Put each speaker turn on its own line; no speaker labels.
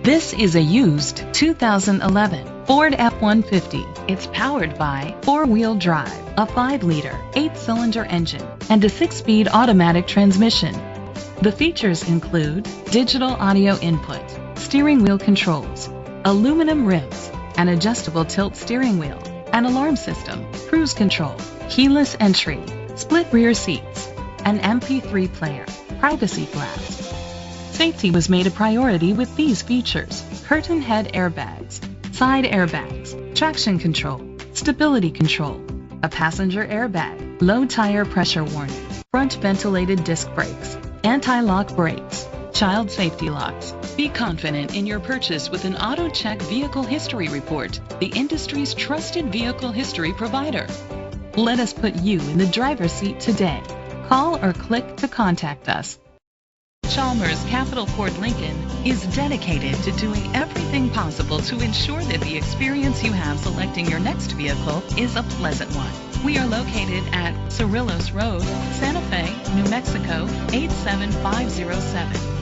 This is a used 2011 Ford F-150. It's powered by four-wheel drive, a 5-liter, 8-cylinder engine, and a 6-speed automatic transmission. The features include digital audio input, steering wheel controls, aluminum rims, an adjustable tilt steering wheel, an alarm system, cruise control, keyless entry, split rear seats, an MP3 player, privacy glass. Safety was made a priority with these features: curtain head airbags, side airbags, traction control, stability control, a passenger airbag, low tire pressure warning, front ventilated disc brakes, anti-lock brakes, child safety locks. Be confident in your purchase with an AutoCheck Vehicle History Report, the industry's trusted vehicle history provider. Let us put you in the driver's seat today. Call or click to contact us. Chalmers Capital Ford Lincoln is dedicated to doing everything possible to ensure that the experience you have selecting your next vehicle is a pleasant one. We are located at Cerrillos Road, Santa Fe, New Mexico 87507.